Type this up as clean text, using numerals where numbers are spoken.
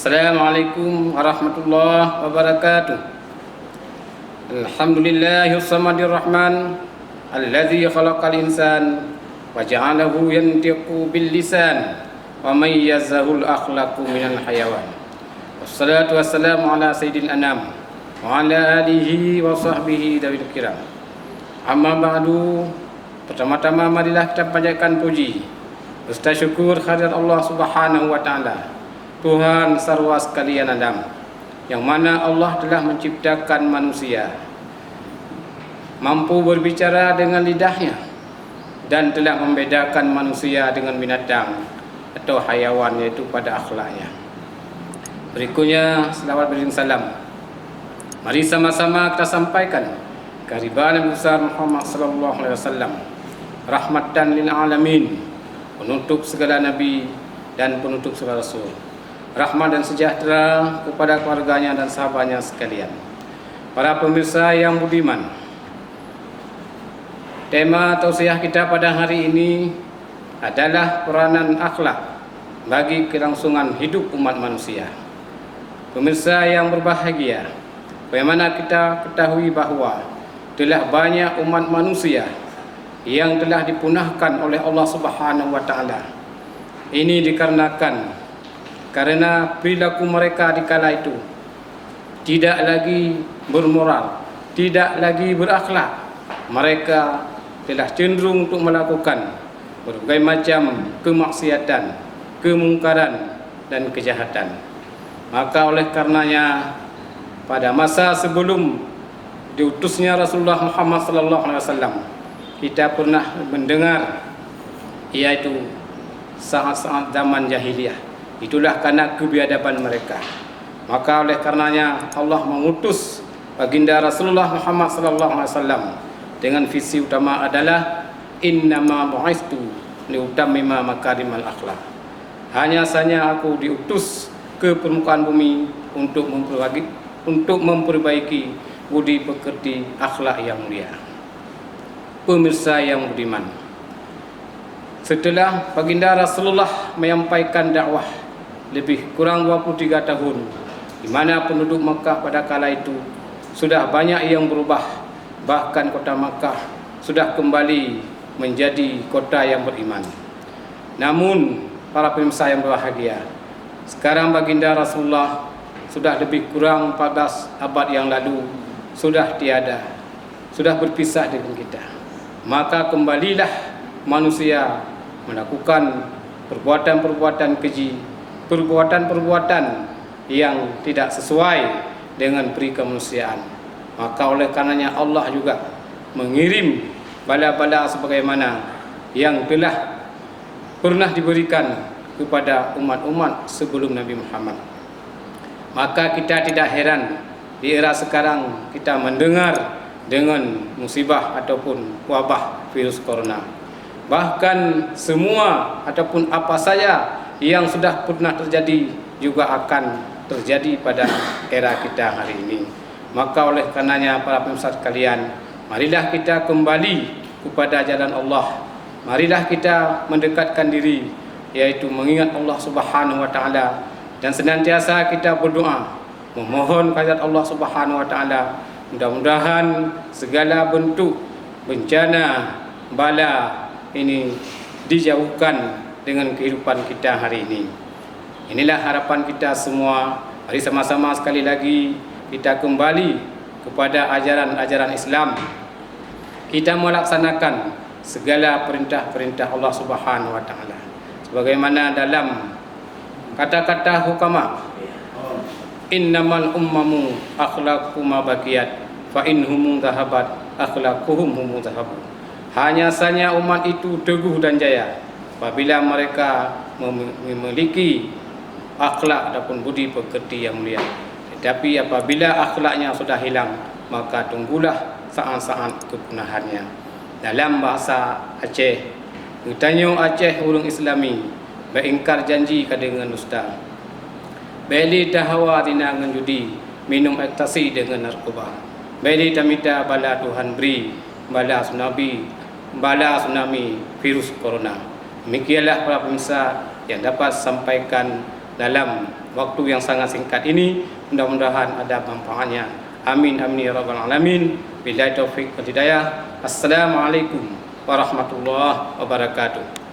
Assalamualaikum warahmatullahi wabarakatuh. Alhamdulillahis samadir rahman alladzi khalaqal insan wa ja'alahu yantiqu bil lisan wa mayyazahul akhlaqu minal hayawan. Wassalatu wassalamu ala sayyidil anam wa ala alihi wa sahbihi dawil kiram. Amma ba'du. Pertama-tama marilah kita panjatkan puji serta syukur kehadirat Allah Subhanahu wa taala, Tuhan sarwa sekalian Adam, yang mana Allah telah menciptakan manusia mampu berbicara dengan lidahnya dan telah membedakan manusia dengan binatang atau hayawan, yaitu pada akhlaknya. Berikutnya selawat beriring salam mari sama-sama kita sampaikan kehadiran Nabi besar Muhammad sallallahu alaihi wasallam, rahmatan lil alamin, penutup segala nabi dan penutup segala rasul. Rahmat dan sejahtera kepada keluarganya dan sahabatnya sekalian. Para pemirsa yang budiman, tema tausiah kita pada hari ini adalah peranan akhlak bagi kelangsungan hidup umat manusia. Pemirsa yang berbahagia, bagaimana kita ketahui bahawa telah banyak umat manusia yang telah dipunahkan oleh Allah Subhanahu wa taala. Ini dikarenakan karena perilaku mereka di kala itu tidak lagi bermoral, tidak lagi berakhlak. Mereka telah cenderung untuk melakukan berbagai macam kemaksiatan, kemungkaran dan kejahatan. Maka oleh karenanya pada masa sebelum diutusnya Rasulullah Muhammad sallallahu alaihi wasallam, kita pernah mendengar yaitu saat-saat zaman jahiliyah. Itulah karena kebiadaban mereka. Maka oleh karenanya Allah mengutus baginda Rasulullah Muhammad sallallahu alaihi wasallam dengan visi utama adalah innama bu'istu liutammima makarimal akhlak. Hanya saja aku diutus ke permukaan bumi untuk memperbaiki budi pekerti akhlak yang mulia. Pemirsa yang budiman, setelah baginda Rasulullah menyampaikan dakwah lebih kurang 23 tahun, di mana penduduk Makkah pada kala itu sudah banyak yang berubah. Bahkan kota Makkah sudah kembali menjadi kota yang beriman. Namun para pemirsa yang berbahagia, sekarang baginda Rasulullah sudah lebih kurang 14 abad yang lalu sudah tiada, sudah berpisah dengan kita. Maka kembalilah manusia melakukan perbuatan-perbuatan keji, perbuatan-perbuatan yang tidak sesuai dengan peri kemanusiaan. Maka oleh karenanya Allah juga mengirim bala-bala sebagaimana yang telah pernah diberikan kepada umat-umat sebelum Nabi Muhammad. Maka kita tidak heran di era sekarang kita mendengar dengan musibah ataupun wabah virus corona. Bahkan semua ataupun apa saja yang sudah pernah terjadi juga akan terjadi pada era kita hari ini. Maka oleh karenanya para pemirsa sekalian, marilah kita kembali kepada jalan Allah. Marilah kita mendekatkan diri, yaitu mengingat Allah Subhanahu wa taala, dan senantiasa kita berdoa memohon kehadirat Allah Subhanahu wa taala. Mudah-mudahan segala bentuk bencana bala ini dijauhkan dengan kehidupan kita hari ini. Inilah harapan kita semua. Mari sama-sama sekali lagi kita kembali kepada ajaran-ajaran Islam. Kita melaksanakan segala perintah-perintah Allah Subhanahu wa taala sebagaimana dalam kata-kata hukama, innamal ummamu akhlaqu ma baqiyat fa inhum dhahabat akhlaquhum hum dhahabu. Hanya saja umat itu teguh dan jaya apabila mereka memiliki akhlak ataupun budi pekerti yang mulia. Tetapi apabila akhlaknya sudah hilang, maka tunggulah saat-saat kepunahannya. Dalam bahasa Aceh, bertanya Aceh urang Islami beingkar janji dengan dusta. Beli tahawa dina dengan judi, minum ekstasi dengan narkoba. Beli tamita bala Tuhan beri, bala tsunami virus corona. Demikianlah para pemirsa yang dapat sampaikan dalam waktu yang sangat singkat ini. Mudah-mudahan ada manfaatnya. Amin amin ya rabbal alamin. Billahi taufik wal hidayah. Assalamualaikum warahmatullahi wabarakatuh.